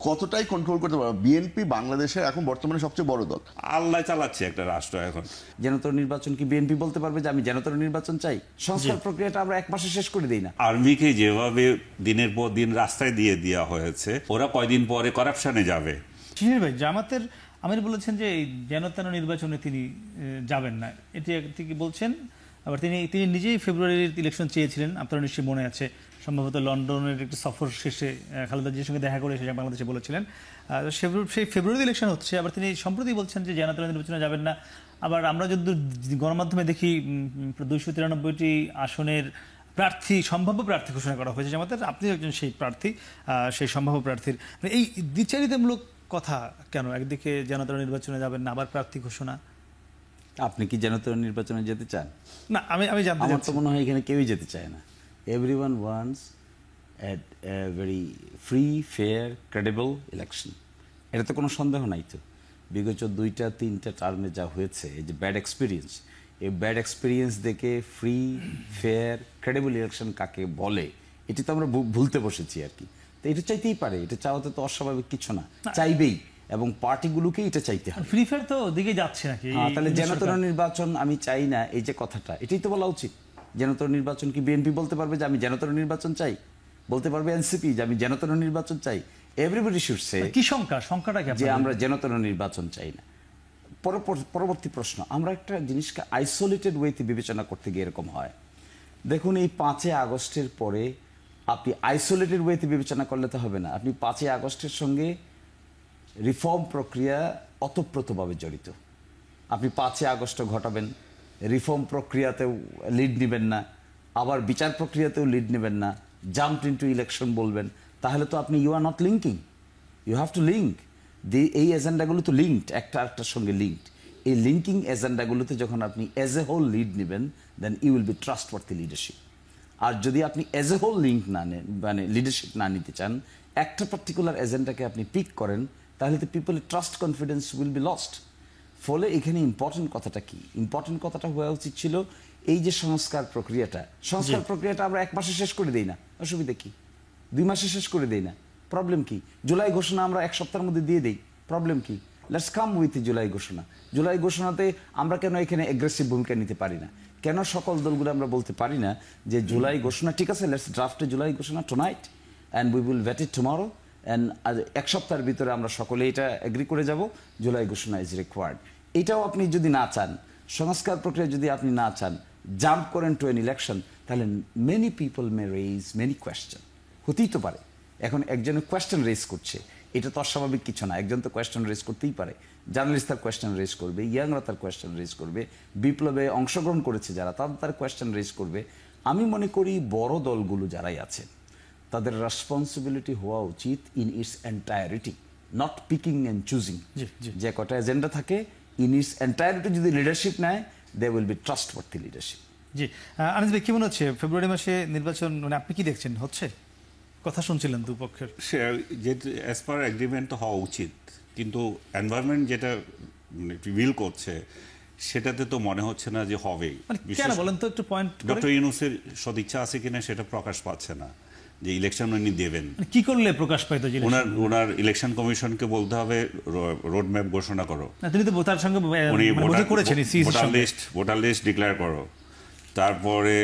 কতটাই কন্ট্রোল করতে পারবে? বিএনপি বাংলাদেশের এখন বর্তমানে সবচেয়ে বড় দল, আল্লাহ চালাচ্ছে একটা রাষ্ট্র। এখন যেনতর নির্বাচন কি বিএনপি বলতে পারবে যে আমি যেনতর নির্বাচন চাই? সংস্কার প্রক্রিয়াটা আমরা এক মাসে শেষ করে দিই না। আর্মিকে যেভাবে দিনের পর দিন রাস্তায় দিয়ে দেওয়া হয়েছে, ওরা কয়দিন পরে করাপশনে যাবে। শিশির ভাই, জামাতের আমির বলেছেন যে এই যেনতেন নির্বাচনে তিনি যাবেন না, এটি থেকে বলছেন। আবার তিনি নিজেই ফেব্রুয়ারির ইলেকশন চেয়েছিলেন, আপনার নিশ্চয়ই মনে আছে, সম্ভবত লন্ডনের একটি সফর শেষে খালেদা জিয়ার সঙ্গে দেখা করে এসে বাংলাদেশে বলেছিলেন। সেই ফেব্রুয়ারি ইলেকশন হচ্ছে, আবার তিনি সম্প্রতি বলছেন যে যেনতেন নির্বাচনে যাবেন না। আবার আমরা যদি গণমাধ্যমে দেখি 293টি আসনের প্রার্থী, সম্ভাব্য প্রার্থী ঘোষণা করা হয়েছে জামাতের, আপনি একজন সেই প্রার্থী, সেই সম্ভাব্য প্রার্থীর এই দ্বিচারিতামূলক কথা কেন? একদিকে যেনতেন নির্বাচনে যাবেন না, আবার প্রার্থী ঘোষণা। আপনি কি যেনতেন নির্বাচনে যেতে চান? না, আমি জানতে আমার তো চাচ্ছি। মনে হয় এখানে কেউই যেতে চায় না। Everyone wants a very free, fair, credible election. এটা তো কোনো সন্দেহ নাই। তো বিগত 2-3টা টার্মে যা হয়েছে, এই যে ব্যাড এক্সপিরিয়েন্স, এই ব্যাড এক্সপিরিয়েন্স দেখে ফ্রি, ফেয়ার, ক্রেডিবল ইলেকশন কাকে বলে এটি তো আমরা ভুলতে বসেছি আর কি। তো এটা চাইতেই পারে, এটা চাওয়াতে তো অস্বাভাবিক কিছু না, চাইবেই, এবং পার্টিগুলোকে এটা চাইতে হবে। ফ্রি ফায়ার তো দিকে যাচ্ছে নাকি? তাহলে যেনতেন নির্বাচন আমি চাই না, এই যে কথাটা, এটাই তো বলা উচিত। যেনতেন নির্বাচন কি বিএনপি বলতে পারবে যে আমি যেনতেন নির্বাচন চাই? বলতে পারবে এনসিপি যে আমি যেনতেন নির্বাচন চাই? এভরিবডি শুড সে কি সংখ্যাটা কি যে আমরা যেনতেন নির্বাচন চাই না। পরবর্তী প্রশ্ন, আমরা একটা জিনিসকে আইসোলেটেড ওয়েতে বিবেচনা করতে গিয়ে এরকম হয়। দেখুন, এই 5 আগস্টের পরে আপনি আইসোলেটেড ওয়েতে বিবেচনা করলে তো হবে না। আপনি 5 আগস্টের সঙ্গে রিফর্ম প্রক্রিয়া অতপ্রতভাবে জড়িত। আপনি 5 আগস্ট ঘটাবেন, রিফর্ম প্রক্রিয়াতেও লিড নেবেন না, আবার বিচার প্রক্রিয়াতেও লিড নেবেন না, জাম্প ইনটু ইলেকশন বলবেন, তাহলে তো আপনি you are not linking. You have to link. এই এজেন্ডাগুলো তো লিঙ্কড, একটা আরেকটার সঙ্গে লিঙ্কড। এই লিঙ্কিং এজেন্ডাগুলোতে যখন আপনি এজ এ হোল লিড নেবেন, then you will be trustworthy leadership. আর যদি আপনি এজ এ হোল লিঙ্ক না নেন, মানে লিডারশিপ না নিতে চান, একটা পার্টিকুলার এজেন্ডাকে আপনি পিক করেন, তাহলে তো পিপলের trust confidence will be lost. ফলে এখানে ইম্পর্টেন্ট কথাটা কি? ইম্পর্টেন্ট কথাটা হওয়া উচিত ছিল এই যে সংস্কার প্রক্রিয়াটা আমরা 1 মাসে শেষ করে দিই না, অসুবিধা কি? 2 মাসে শেষ করে দিই না, প্রবলেম কি? জুলাই ঘোষণা আমরা 1 সপ্তাহের মধ্যে দিয়ে দিই, প্রবলেম কি? লেটস কাম উইথ জুলাই ঘোষণা। জুলাই ঘোষণাতে আমরা কেন এখানে এগ্রেসিভ ভূমিকা নিতে পারি না? কেন সকল দলগুলো আমরা বলতে পারি না যে জুলাই ঘোষণা ঠিক আছে, লেটস ড্রাফট জুলাই ঘোষণা tonight and we will vet it tomorrow, and 1 সপ্তাহের ভিতরে আমরা সকলে এটা এগ্রি করে যাব, জুলাই ঘোষণা ইজ রিকোয়ার্ড। এটাও আপনি যদি না চান, সংস্কার প্রক্রিয়া যদি আপনি না চান, জাম্প করেন টু এন ইলেকশন, তাহলে মেনি পিপল মে রেইজ মেনি কোয়েশ্চেন। হতেই তো পারে। এখন একজনে কোয়েশ্চেন রেজ করছে, এটা তো অস্বাভাবিক কিছু না। একজন তো কোয়েশ্চেন রেজ করতেই পারে। জার্নালিস্ট তার কোয়েশ্চেন রেজ করবে, ইয়াংরা তার কোয়েশ্চেন রেজ করবে, বিপ্লবে অংশগ্রহণ করেছে যারা, তার কোয়েশ্চেন রেজ করবে। আমি মনে করি বড় দলগুলো যারাই আছেন, তাদের রেসপন্সিবিলিটি হওয়া উচিত in it's entirety, not Peking and choosing. যে কটা এজেন্ডা থাকে, ইন ইটস এন্টায়ারিটি যদি লিডারশিপ নেয়, they will be trustworthy leadership. জি, আনিস ভাই, কি মনে হচ্ছে ফেব্রুয়ারি মাসে নির্বাচন, মানে আপনি কি দেখছেন হচ্ছে? কথা শুনছিলেন দুপক্ষের, যেহেতু অ্যাজ পার এগ্রিমেন্ট তো হওয়া উচিত, কিন্তু এনভায়রনমেন্ট যেটা রিভিল করছে সেটাতে তো মনে হচ্ছে না যে হবে। কেন বলেন তো একটু পয়েন্ট। ডক্টর ইউনূসের সদিচ্ছা আছে কিনা সেটা প্রকাশ পাচ্ছে না, যে ইলেকশন উনি দেবেন। কি করলে প্রকাশ পাইত? ওনার ইলেকশন কমিশনকে বলতে হবে রোড ম্যাপ ঘোষণা করো। তিনি তো তার সঙ্গে ভোটার লিস্ট ডিক্লেয়ার করো। তারপরে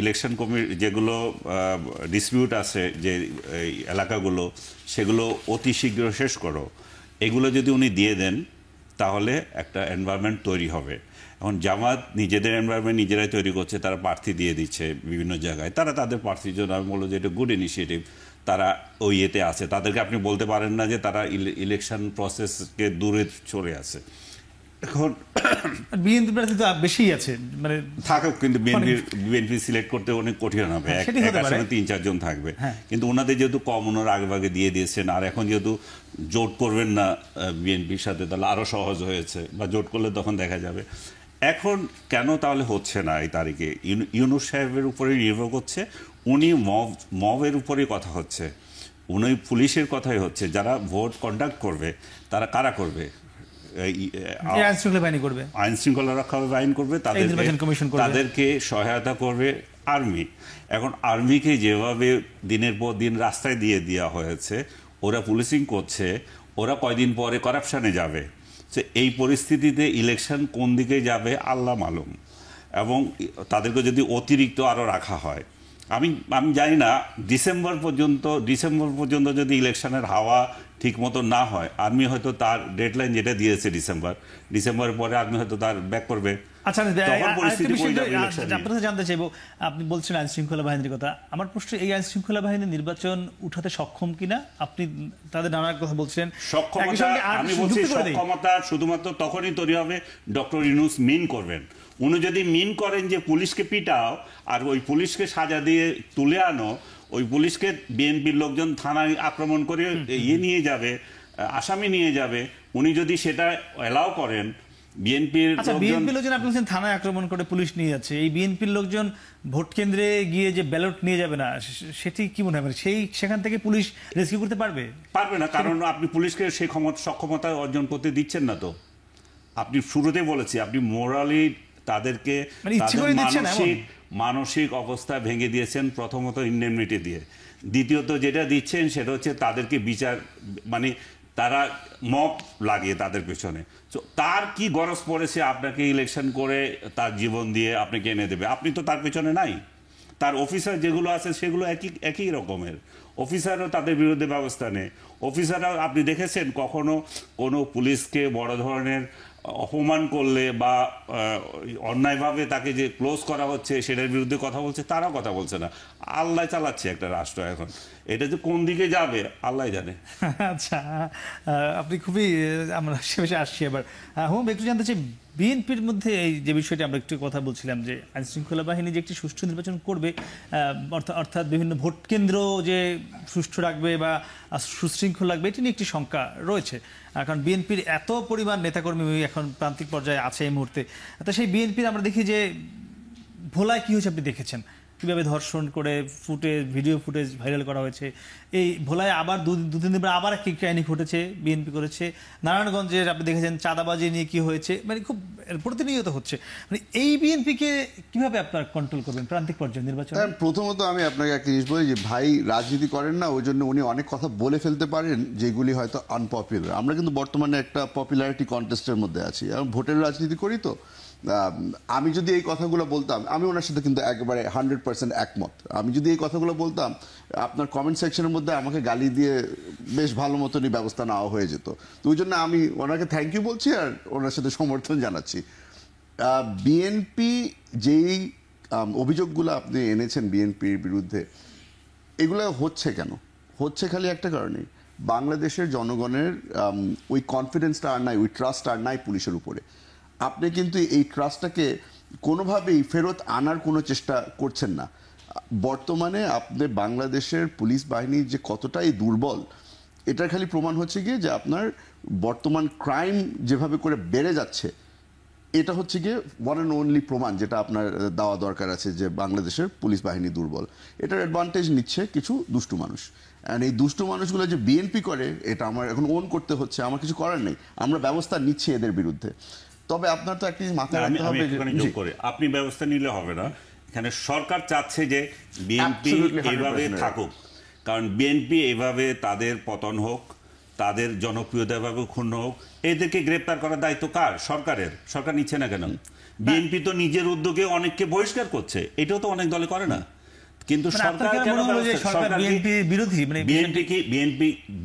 ইলেকশন যেগুলো ডিসপিউট আছে যে এলাকাগুলো, সেগুলো অতি শীঘ্র শেষ করো। এগুলো যদি উনি দিয়ে দেন, তাহলে একটা এনভায়রনমেন্ট তৈরি হবে। এখন জামাত নিজেদের এনভায়রনমেন্ট নিজেরাই তৈরি করছে, তারা প্রার্থী দিয়ে দিচ্ছে বিভিন্ন জায়গায়। তারা তাদের প্রার্থীর জন্য, আমি বলবো যে এটা গুড ইনিশিয়েটিভ, তারা ওই ইয়েতে আছে। তাদেরকে আপনি বলতে পারেন না যে তারা ইলেকশন প্রসেসকে দূরে চলে আছে। এখন বিএনপি প্রার্থী তো বেশিই আছে, মানে থাকুক, কিন্তু বিএনপি সিলেক্ট করতে অনেক কঠিন হবে। একসাথে 3-4 জন থাকবে, কিন্তু ওনাদের যেহেতু কম, ওনারা আগেভাগে দিয়ে দিয়েছেন। আর এখন যেহেতু জোট করবেন না বিএনপির সাথে, তাহলে আরও সহজ হয়েছে, বা জোট করলে তখন দেখা যাবে। এখন কেন তাহলে হচ্ছে না এই তারিখে? ইউনূস সাহেবের উপরে নির্ভর করছে। উনি মবের উপরেই কথা হচ্ছে, উনি পুলিশের কথাই হচ্ছে। যারা ভোট কন্ডাক্ট করবে, তারা কারা করবে? আইন শৃঙ্খলা রক্ষা আইন করবে, তাদেরকে সহায়তা করবে আর্মি। এখন আর্মিকে যেভাবে দিনের পর দিন রাস্তায় দিয়ে দেওয়া হয়েছে, ওরা পুলিশিং করছে, ওরা কয়দিন পরে করাপশানে যাবে। তো এই পরিস্থিতিতে ইলেকশন কোন দিকে যাবে আল্লাহ মালুম। এবং তাদেরকে যদি অতিরিক্ত আরও রাখা হয়, আমি জানি না ডিসেম্বর পর্যন্ত যদি ইলেকশনের হাওয়া ঠিক মতো না হয়, আর্মি হয়তো তার ডেডলাইন যেটা দিয়েছে ডিসেম্বরের পরে আর্মি হয়তো তার ব্যাক করবে। আচ্ছা, তখন পরিস্থিতি বদলে যাবে election নিয়ে। আপনার কাছে জানতে চাইবো, আপনি বলছেন আইন শৃঙ্খলা বাহিনীর কথা। আমার প্রশ্ন, এই আইন শৃঙ্খলা বাহিনী নির্বাচন উঠাতে সক্ষম কিনা? আপনি তাদের নানা কথা বলছিলেন। সক্ষমতা, আমি বলছি সক্ষমতা শুধুমাত্র তখনই তৈরি হবে ডক্টর ইউনূস মিন করবেন। উনি যদি মিন করেন যে পুলিশকে পিটাও আর ওই পুলিশকে সাজা দিয়ে তুলে আনো, ওই পুলিশকে বিএনপির লোকজন থানায় আক্রমণ করে নিয়ে যাবে, আসামি নিয়ে যাবে, উনি যদি সেটা অ্যালাউ করেন, বিএনপির লোকজন আপনি বলছেন থানায় আক্রমণ করে পুলিশ নিয়ে যাচ্ছে, এই বিএনপির লোকজন ভোট কেন্দ্রে গিয়ে যে ব্যালট নিয়ে যাবে না, সেটি কি মনে হয় সেখান থেকে পুলিশ রেস্কিউ করতে পারবে না? কারণ আপনি পুলিশকে সেই সক্ষমতা অর্জন করতে দিচ্ছেন না। তো আপনি শুরুতে বলেছি, আপনি মোরালি তাদেরকে মানসিক অবস্থা ভেঙে দিয়েছেন, প্রথমত ইন্ডেমনিটি দিয়ে, দ্বিতীয়ত যেটা দিচ্ছেন সেটা হচ্ছে তাদেরকে বিচার, মানে তারা মব লাগিয়ে তাদের পেছনে। তো তার কি গরজ পড়েছে আপনাকে ইলেকশন করে তার জীবন দিয়ে আপনাকে এনে দেবে? আপনি তো তার পেছনে নাই। তার অফিসার যেগুলো আছে সেগুলো একই রকমের, অফিসারও তাদের বিরুদ্ধে ব্যবস্থা নেয়। অফিসাররাও আপনি দেখেছেন কখনো কোনো পুলিশকে বড় ধরনের অপমান করলে বা অন্যায়ভাবে তাকে যে ক্লোজ করা হচ্ছে সেটার বিরুদ্ধে কথা বলছে? তারাও কথা বলছে না। আল্লাহ চালাচ্ছে একটা রাষ্ট্র এখন, এটা যে কোন দিকে যাবে আল্লাহ জানে। আচ্ছা, আপনি খুবই, আমরা শেষে আসছি এবার। একটু জানতে চাই, বিএনপির মধ্যে এই যে বিষয়টি আমরা একটু কথা বলছিলাম যে আইন শৃঙ্খলা বাহিনী যে একটি সুষ্ঠু নির্বাচন করবে, অর্থাৎ বিভিন্ন ভোট কেন্দ্র যে সুষ্ঠু রাখবে বা সুশৃঙ্খল রাখবে, এটি নিয়ে একটি শঙ্কা রয়েছে। কারণ বিএনপির এত পরিমাণ নেতাকর্মী এখন প্রান্তিক পর্যায়ে আছে এই মুহূর্তে। তো সেই বিএনপির আমরা দেখি যে ভোলায় কি হয়েছে আপনি দেখেছেন, কীভাবে ধর্ষণ করে ভিডিও ফুটেজ ভাইরাল করা হয়েছে। এই ভোলায় আবার দু-তিন দিন পর আবার একটি কাহিনী ঘটেছে, বিএনপি করেছে। নারায়ণগঞ্জের আপনি দেখেছেন চাঁদাবাজি নিয়ে কি হয়েছে, মানে খুব প্রতিনিয়ত হচ্ছে। মানে এই বিএনপিকে কিভাবে আপনার কন্ট্রোল করবেন প্রান্তিক পর্যায়ে নির্বাচন? প্রথমত আমি আপনাকে একটা জিনিস বলি যে ভাই রাজনীতি করেন না, ওই জন্য উনি অনেক কথা বলে ফেলতে পারেন যেগুলি হয়তো আনপপুলার। আমরা কিন্তু বর্তমানে একটা পপুলারিটি কন্টেস্টের মধ্যে আছি, আমি ভোটের রাজনীতি করি। তো আমি যদি এই কথাগুলো বলতাম, আমি ওনার সাথে কিন্তু একেবারে 100% একমত। আমি যদি এই কথাগুলো বলতাম, আপনার কমেন্ট সেকশনের মধ্যে আমাকে গালি দিয়ে বেশ ভালো মতনই ব্যবস্থা নেওয়া হয়ে যেত। তো ওই জন্য আমি ওনাকে থ্যাংক ইউ বলছি আর ওনার সাথে সমর্থন জানাচ্ছি। বিএনপি যেই অভিযোগগুলো আপনি এনেছেন বিএনপির বিরুদ্ধে, এগুলো হচ্ছে কেন? হচ্ছে খালি একটা কারণেই, বাংলাদেশের জনগণের ওই কনফিডেন্সটা আর নাই, ওই ট্রাস্ট আর নাই পুলিশের উপরে। আপনি কিন্তু এই ট্রাস্টটাকে কোনোভাবেই ফেরত আনার কোনো চেষ্টা করছেন না। বর্তমানে আপনি বাংলাদেশের পুলিশ বাহিনী যে কতটাই দুর্বল, এটার খালি প্রমাণ হচ্ছে গিয়ে যে আপনার বর্তমান ক্রাইম যেভাবে করে বেড়ে যাচ্ছে, এটা হচ্ছে গিয়ে ওয়ান অ্যান্ড অনলি প্রমাণ যেটা আপনার দেওয়া দরকার আছে যে বাংলাদেশের পুলিশ বাহিনী দুর্বল। এটার অ্যাডভান্টেজ নিচ্ছে কিছু দুষ্টু মানুষ। অ্যান্ড এই দুষ্টু মানুষগুলো যে বিএনপি করে, এটা আমার এখন ওন করতে হচ্ছে, আমার কিছু করার নেই। আমরা ব্যবস্থা নিচ্ছি এদের বিরুদ্ধে। তবে আপনার তো একটা মাথায় রাখতে হবে, আপনি ব্যবস্থা নিলে হবে না। এখানে সরকার চাচ্ছে যে বিএনপি এইভাবে থাকুক, কারণ বিএনপি এইভাবে তাদের পতন হোক, তাদের জনপ্রিয়তা এভাবে ক্ষুণ্ণ হোক। এদেরকে গ্রেপ্তার করার দায়িত্ব কার? সরকারের। সরকার নিচ্ছে না কেন? বিএনপি তো নিজের উদ্যোগে অনেককে বহিষ্কার করছে, এটাও তো অনেক দলে করে না। কিন্তু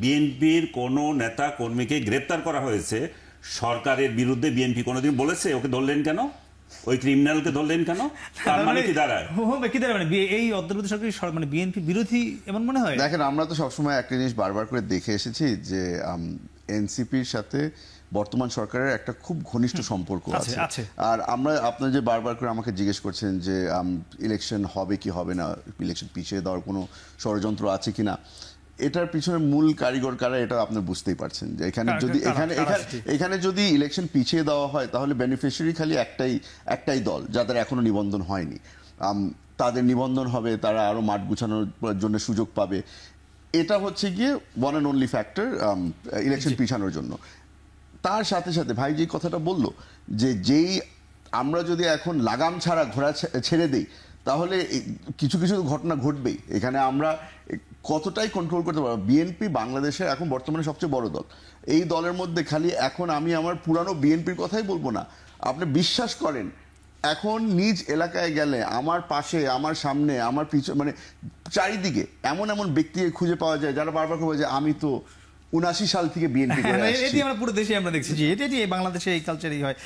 বিএনপির কোন নেতা কর্মীকে গ্রেপ্তার করা হয়েছে সরকারের বিরুদ্ধে, বিএনপি কোনোদিন বলেছে ওকে ধরলেন কেন, ওই ক্রিমিনালকে ধরলেন কেন? তার মানে কি দাঁড়ায়? এই অন্তর্বর্তী সরকার মানে বিএনপি বিরোধী এমন মনে হয়? দেখেন, আমরা তো সবসময় একটা জিনিস বারবার করে দেখে এসেছি যে এনসিপির সাথে বর্তমান সরকারের একটা খুব ঘনিষ্ঠ সম্পর্ক আছে। আর আমরা, আপনার যে বারবার করে আমাকে জিজ্ঞেস করছেন যে ইলেকশন হবে কি হবে না, ইলেকশন পিছিয়ে দেওয়ার কোনো ষড়যন্ত্র আছে কিনা, এটার পিছনে মূল কারিগর কারা এটা আপনি বুঝতেই পারছেন যে এখানে যদি ইলেকশন পিছিয়ে দেওয়া হয় তাহলে বেনিফিশিয়ারি খালি একটাই দল যাদের এখনো নিবন্ধন হয়নি। তাদের নিবন্ধন হবে, তারা আরো মাঠ গুছানোর জন্য সুযোগ পাবে। এটা হচ্ছে গিয়ে one and only factor election পিছানোর জন্য। তার সাথে সাথে ভাই যে কথাটা বললো যে যেই আমরা যদি এখন লাগাম ছাড়া ঘোড়া ছেড়ে দিই তাহলে কিছু কিছু ঘটনা ঘটবেই। এখানে আমরা কতটাই কন্ট্রোল করতে পারবো। বিএনপি বাংলাদেশের এখন বর্তমানে সবচেয়ে বড় দল। এই দলের মধ্যে খালি এখন আমি আমার পুরানো বিএনপির কথাই বলবো না, আপনি বিশ্বাস করেন এখন নিজ এলাকায় গেলে আমার পাশে, আমার সামনে, আমার পিছনে, মানে চারিদিকে এমন এমন ব্যক্তিকে খুঁজে পাওয়া যায় যারা বারবার বলে যে আমি তো 79 সাল থেকে বিএনপি করে আসছি। এটি আমরা পুরো দেশে আমরা দেখছি যে এটি বাংলাদেশে এই কালচারই হয়।